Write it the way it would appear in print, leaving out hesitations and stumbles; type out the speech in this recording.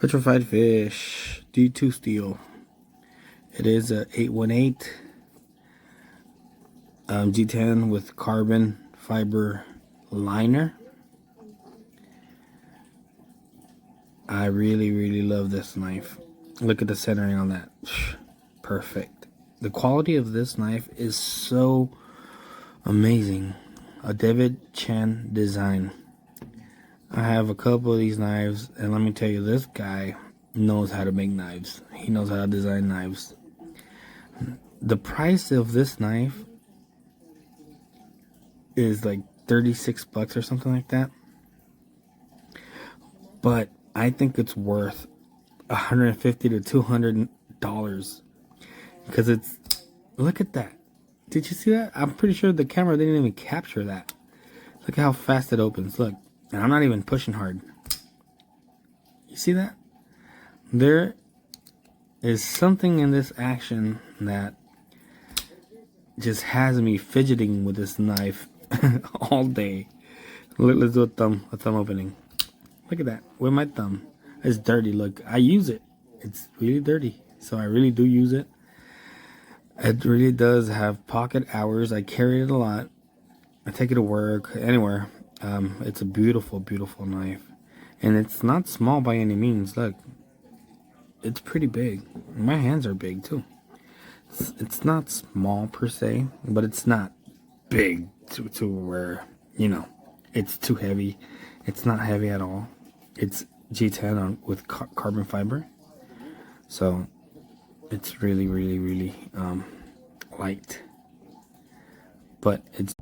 Petrified fish, D2 steel. It is a 818 G10 with carbon fiber liner. I really love this knife. Look at the centering on that. Perfect. The quality of this knife is so amazing. A David Chen design. I have a couple of these knives, and let me tell you, this guy knows how to make knives. He knows how to design knives. The price of this knife is like 36 bucks or something like that. But I think it's worth $150 to $200 because it's, look at that. Did you see that? I'm pretty sure the camera didn't even capture that. Look at how fast it opens. Look, and I'm not even pushing hard. You see that? There is something in this action that just has me fidgeting with this knife all day. Let's do a thumb opening. Look at that with my thumb. It's dirty. Look, I use it. It's really dirty, so I really do use it. It really does have pocket hours. I carry it a lot. I take it to work, anywhere. It's a beautiful knife, and it's not small by any means. Look, it's pretty big. My hands are big too. It's not small per se, but it's not big to where, you know, it's too heavy. It's not heavy at all. It's G10 with carbon fiber, so it's really light, but it's